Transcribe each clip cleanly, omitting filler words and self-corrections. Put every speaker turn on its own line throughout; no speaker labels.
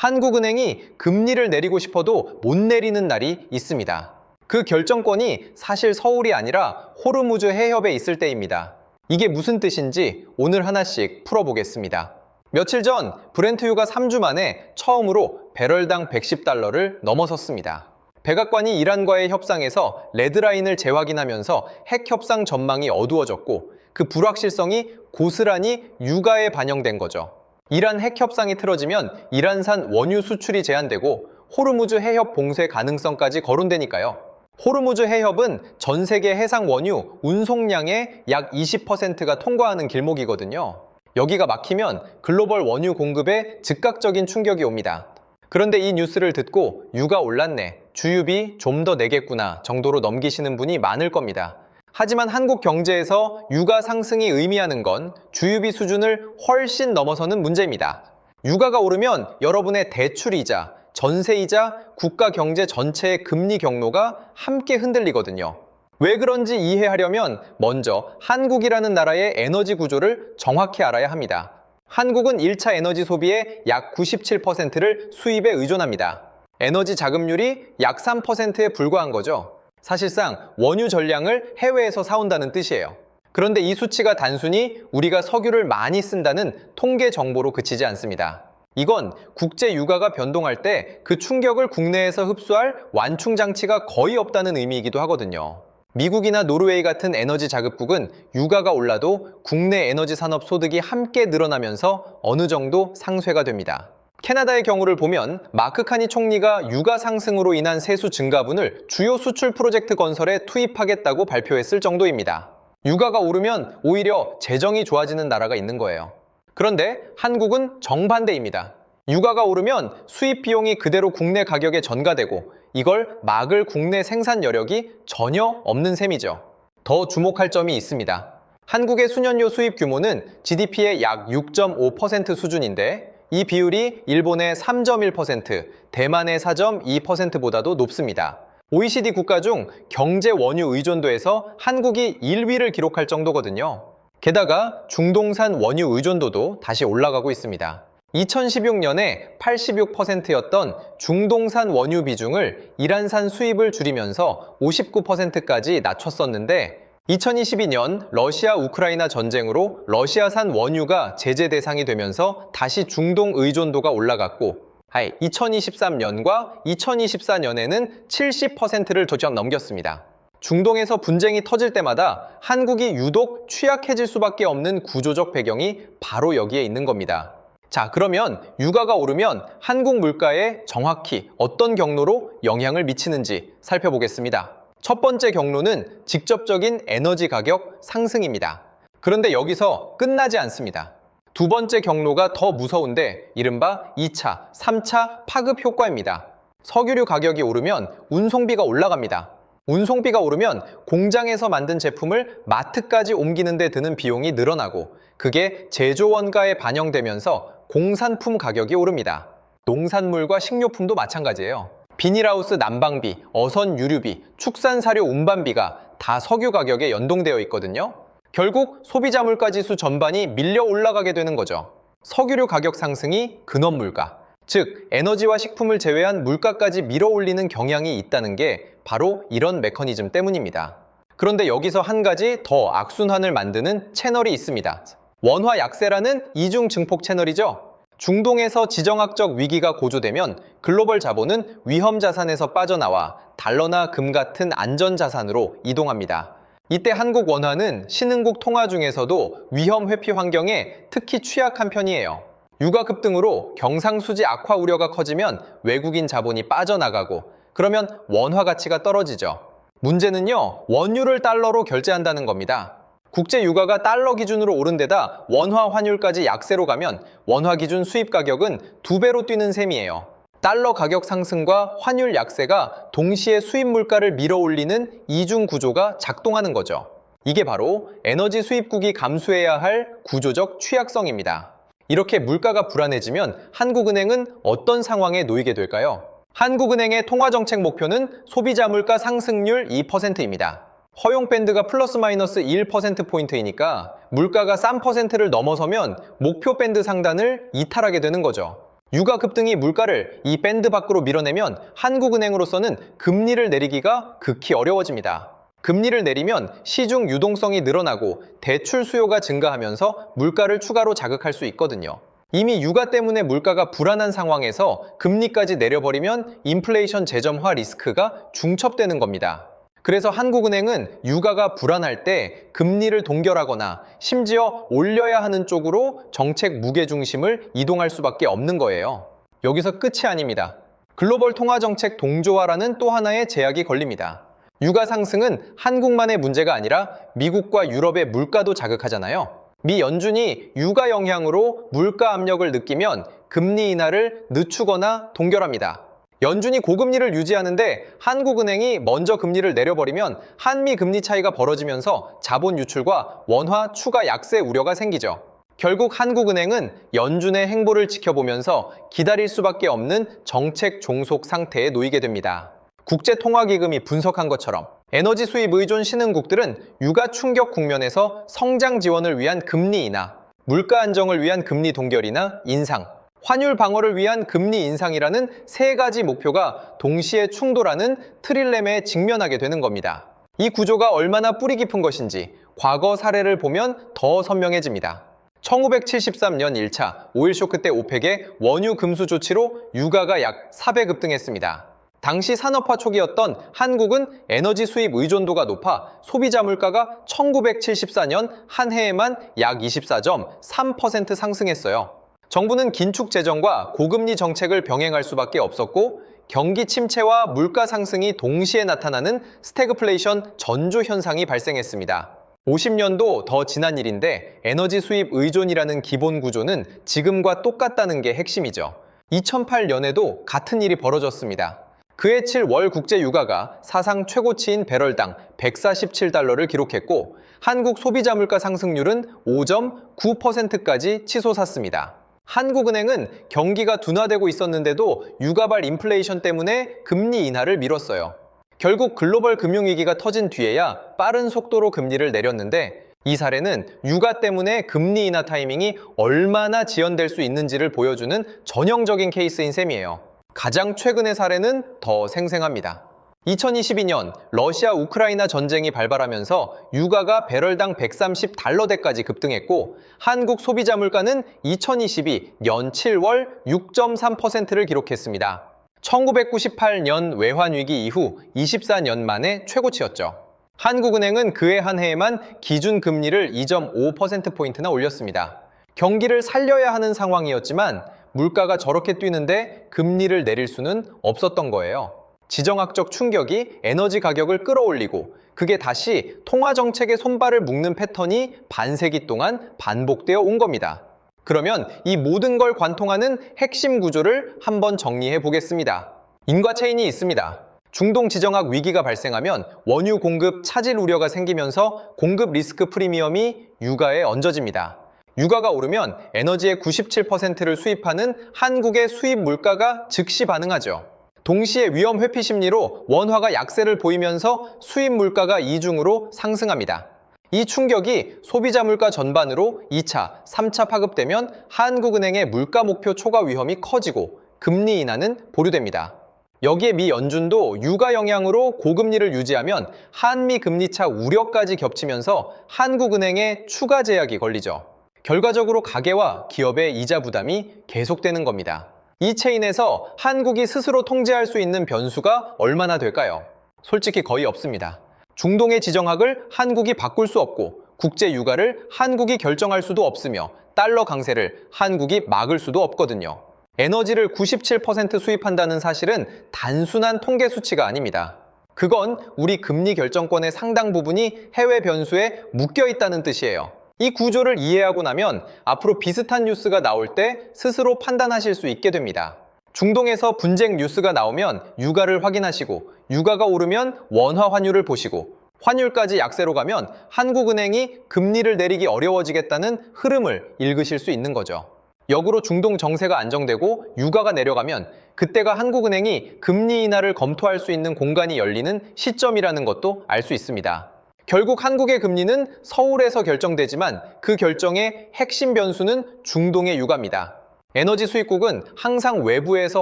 한국은행이 금리를 내리고 싶어도 못 내리는 날이 있습니다. 그 결정권이 사실 서울이 아니라 호르무즈 해협에 있을 때입니다. 이게 무슨 뜻인지 오늘 하나씩 풀어보겠습니다. 며칠 전 브렌트유가 3주 만에 처음으로 배럴당 110달러를 넘어섰습니다. 백악관이 이란과의 협상에서 레드라인을 재확인하면서 핵 협상 전망이 어두워졌고 그 불확실성이 고스란히 유가에 반영된 거죠. 이란 핵 협상이 틀어지면 이란산 원유 수출이 제한되고 호르무즈 해협 봉쇄 가능성까지 거론되니까요. 호르무즈 해협은 전 세계 해상 원유 운송량의 약 20%가 통과하는 길목이거든요. 여기가 막히면 글로벌 원유 공급에 즉각적인 충격이 옵니다. 그런데 이 뉴스를 듣고 유가 올랐네, 주유비 좀 더 내겠구나 정도로 넘기시는 분이 많을 겁니다. 하지만 한국 경제에서 유가 상승이 의미하는 건 주유비 수준을 훨씬 넘어서는 문제입니다. 유가가 오르면 여러분의 대출이자, 전세이자, 국가 경제 전체의 금리 경로가 함께 흔들리거든요. 왜 그런지 이해하려면 먼저 한국이라는 나라의 에너지 구조를 정확히 알아야 합니다. 한국은 1차 에너지 소비의 약 97%를 수입에 의존합니다. 에너지 자급률이 약 3%에 불과한 거죠. 사실상 원유 전량을 해외에서 사온다는 뜻이에요. 그런데 이 수치가 단순히 우리가 석유를 많이 쓴다는 통계 정보로 그치지 않습니다. 이건 국제 유가가 변동할 때 그 충격을 국내에서 흡수할 완충 장치가 거의 없다는 의미이기도 하거든요. 미국이나 노르웨이 같은 에너지 자급국은 유가가 올라도 국내 에너지 산업 소득이 함께 늘어나면서 어느 정도 상쇄가 됩니다. 캐나다의 경우를 보면 마크 카니 총리가 유가 상승으로 인한 세수 증가분을 주요 수출 프로젝트 건설에 투입하겠다고 발표했을 정도입니다. 유가가 오르면 오히려 재정이 좋아지는 나라가 있는 거예요. 그런데 한국은 정반대입니다. 유가가 오르면 수입 비용이 그대로 국내 가격에 전가되고 이걸 막을 국내 생산 여력이 전혀 없는 셈이죠. 더 주목할 점이 있습니다. 한국의 수년료 수입 규모는 GDP의 약 6.5% 수준인데 이 비율이 일본의 3.1%, 대만의 4.2%보다도 높습니다. OECD 국가 중 경제 원유 의존도에서 한국이 1위를 기록할 정도거든요. 게다가 중동산 원유 의존도도 다시 올라가고 있습니다. 2016년에 86%였던 중동산 원유 비중을 이란산 수입을 줄이면서 59%까지 낮췄었는데 2022년 러시아 우크라이나 전쟁으로 러시아산 원유가 제재 대상이 되면서 다시 중동 의존도가 올라갔고 2023년과 2024년에는 70%를 도전 넘겼습니다. 중동에서 분쟁이 터질 때마다 한국이 유독 취약해질 수밖에 없는 구조적 배경이 바로 여기에 있는 겁니다. 자, 그러면 유가가 오르면 한국 물가에 정확히 어떤 경로로 영향을 미치는지 살펴보겠습니다. 첫 번째 경로는 직접적인 에너지 가격 상승입니다. 그런데 여기서 끝나지 않습니다. 두 번째 경로가 더 무서운데 이른바 2차, 3차 파급 효과입니다. 석유류 가격이 오르면 운송비가 올라갑니다. 운송비가 오르면 공장에서 만든 제품을 마트까지 옮기는 데 드는 비용이 늘어나고 그게 제조 원가에 반영되면서 공산품 가격이 오릅니다. 농산물과 식료품도 마찬가지예요. 비닐하우스 난방비, 어선 유류비, 축산사료 운반비가 다 석유 가격에 연동되어 있거든요. 결국 소비자 물가지수 전반이 밀려 올라가게 되는 거죠. 석유류 가격 상승이 근원 물가, 즉 에너지와 식품을 제외한 물가까지 밀어 올리는 경향이 있다는 게 바로 이런 메커니즘 때문입니다. 그런데 여기서 한 가지 더 악순환을 만드는 채널이 있습니다. 원화 약세라는 이중 증폭 채널이죠. 중동에서 지정학적 위기가 고조되면 글로벌 자본은 위험 자산에서 빠져나와 달러나 금 같은 안전 자산으로 이동합니다. 이때 한국 원화는 신흥국 통화 중에서도 위험 회피 환경에 특히 취약한 편이에요. 유가 급등으로 경상수지 악화 우려가 커지면 외국인 자본이 빠져나가고 그러면 원화 가치가 떨어지죠. 문제는요, 원유를 달러로 결제한다는 겁니다. 국제 유가가 달러 기준으로 오른 데다 원화 환율까지 약세로 가면 원화 기준 수입 가격은 2배로 뛰는 셈이에요. 달러 가격 상승과 환율 약세가 동시에 수입 물가를 밀어 올리는 이중 구조가 작동하는 거죠. 이게 바로 에너지 수입국이 감수해야 할 구조적 취약성입니다. 이렇게 물가가 불안해지면 한국은행은 어떤 상황에 놓이게 될까요? 한국은행의 통화정책 목표는 소비자 물가 상승률 2%입니다. 허용 밴드가 플러스 마이너스 1%포인트이니까 물가가 3%를 넘어서면 목표 밴드 상단을 이탈하게 되는 거죠. 유가 급등이 물가를 이 밴드 밖으로 밀어내면 한국은행으로서는 금리를 내리기가 극히 어려워집니다. 금리를 내리면 시중 유동성이 늘어나고 대출 수요가 증가하면서 물가를 추가로 자극할 수 있거든요. 이미 유가 때문에 물가가 불안한 상황에서 금리까지 내려버리면 인플레이션 재점화 리스크가 중첩되는 겁니다. 그래서 한국은행은 유가가 불안할 때 금리를 동결하거나 심지어 올려야 하는 쪽으로 정책 무게중심을 이동할 수밖에 없는 거예요. 여기서 끝이 아닙니다. 글로벌 통화정책 동조화라는 또 하나의 제약이 걸립니다. 유가 상승은 한국만의 문제가 아니라 미국과 유럽의 물가도 자극하잖아요. 미 연준이 유가 영향으로 물가 압력을 느끼면 금리 인하를 늦추거나 동결합니다. 연준이 고금리를 유지하는데 한국은행이 먼저 금리를 내려버리면 한미 금리 차이가 벌어지면서 자본 유출과 원화 추가 약세 우려가 생기죠. 결국 한국은행은 연준의 행보를 지켜보면서 기다릴 수밖에 없는 정책 종속 상태에 놓이게 됩니다. 국제통화기금이 분석한 것처럼 에너지 수입 의존 신흥국들은 유가 충격 국면에서 성장 지원을 위한 금리 인하, 물가 안정을 위한 금리 동결이나 인상, 환율 방어를 위한 금리 인상이라는 세 가지 목표가 동시에 충돌하는 트릴레마에 직면하게 되는 겁니다. 이 구조가 얼마나 뿌리 깊은 것인지 과거 사례를 보면 더 선명해집니다. 1973년 1차 오일 쇼크 때 오펙의 원유 금수 조치로 유가가 약 4배 급등했습니다. 당시 산업화 초기였던 한국은 에너지 수입 의존도가 높아 소비자 물가가 1974년 한 해에만 약 24.3% 상승했어요. 정부는 긴축 재정과 고금리 정책을 병행할 수밖에 없었고 경기 침체와 물가 상승이 동시에 나타나는 스태그플레이션 전조 현상이 발생했습니다. 50년도 더 지난 일인데 에너지 수입 의존이라는 기본 구조는 지금과 똑같다는 게 핵심이죠. 2008년에도 같은 일이 벌어졌습니다. 그해 7월 국제 유가가 사상 최고치인 배럴당 147달러를 기록했고 한국 소비자 물가 상승률은 5.9%까지 치솟았습니다. 한국은행은 경기가 둔화되고 있었는데도 유가발 인플레이션 때문에 금리 인하를 미뤘어요. 결국 글로벌 금융위기가 터진 뒤에야 빠른 속도로 금리를 내렸는데 이 사례는 유가 때문에 금리 인하 타이밍이 얼마나 지연될 수 있는지를 보여주는 전형적인 케이스인 셈이에요. 가장 최근의 사례는 더 생생합니다. 2022년 러시아 우크라이나 전쟁이 발발하면서 유가가 배럴당 130달러대까지 급등했고 한국 소비자 물가는 2022 년 7월 6.3%를 기록했습니다. 1998년 외환위기 이후 24년 만에 최고치였죠. 한국은행은 그해 한 해에만 기준금리를 2.5%포인트나 올렸습니다. 경기를 살려야 하는 상황이었지만 물가가 저렇게 뛰는데 금리를 내릴 수는 없었던 거예요. 지정학적 충격이 에너지 가격을 끌어올리고 그게 다시 통화정책의 손발을 묶는 패턴이 반세기 동안 반복되어 온 겁니다. 그러면 이 모든 걸 관통하는 핵심 구조를 한번 정리해 보겠습니다. 인과체인이 있습니다. 중동 지정학 위기가 발생하면 원유 공급 차질 우려가 생기면서 공급 리스크 프리미엄이 유가에 얹어집니다. 유가가 오르면 에너지의 97%를 수입하는 한국의 수입 물가가 즉시 반응하죠. 동시에 위험 회피 심리로 원화가 약세를 보이면서 수입 물가가 이중으로 상승합니다. 이 충격이 소비자 물가 전반으로 2차, 3차 파급되면 한국은행의 물가 목표 초과 위험이 커지고 금리 인하는 보류됩니다. 여기에 미 연준도 유가 영향으로 고금리를 유지하면 한미 금리차 우려까지 겹치면서 한국은행에 추가 제약이 걸리죠. 결과적으로 가계와 기업의 이자 부담이 계속되는 겁니다. 이 체인에서 한국이 스스로 통제할 수 있는 변수가 얼마나 될까요? 솔직히 거의 없습니다. 중동의 지정학을 한국이 바꿀 수 없고 국제 유가를 한국이 결정할 수도 없으며 달러 강세를 한국이 막을 수도 없거든요. 에너지를 97% 수입한다는 사실은 단순한 통계 수치가 아닙니다. 그건 우리 금리 결정권의 상당 부분이 해외 변수에 묶여 있다는 뜻이에요. 이 구조를 이해하고 나면 앞으로 비슷한 뉴스가 나올 때 스스로 판단하실 수 있게 됩니다. 중동에서 분쟁 뉴스가 나오면 유가를 확인하시고 유가가 오르면 원화 환율을 보시고 환율까지 약세로 가면 한국은행이 금리를 내리기 어려워지겠다는 흐름을 읽으실 수 있는 거죠. 역으로 중동 정세가 안정되고 유가가 내려가면 그때가 한국은행이 금리 인하를 검토할 수 있는 공간이 열리는 시점이라는 것도 알 수 있습니다. 결국 한국의 금리는 서울에서 결정되지만 그 결정의 핵심 변수는 중동의 유가입니다. 에너지 수입국은 항상 외부에서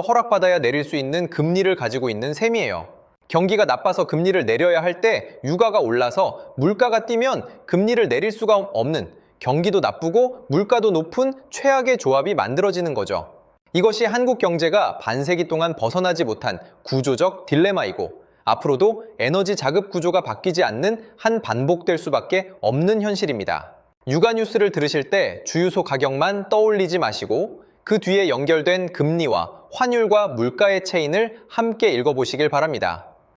허락받아야 내릴 수 있는 금리를 가지고 있는 셈이에요. 경기가 나빠서 금리를 내려야 할 때 유가가 올라서 물가가 뛰면 금리를 내릴 수가 없는, 경기도 나쁘고 물가도 높은 최악의 조합이 만들어지는 거죠. 이것이 한국 경제가 반세기 동안 벗어나지 못한 구조적 딜레마이고, 앞으로도 에너지 자급 구조가 바뀌지 않는 한 반복될 수밖에 없는 현실입니다. 유가 뉴스를 들으실 때 주유소 가격만 떠올리지 마시고 그 뒤에 연결된 금리와 환율과 물가의 체인을 함께 읽어보시길 바랍니다.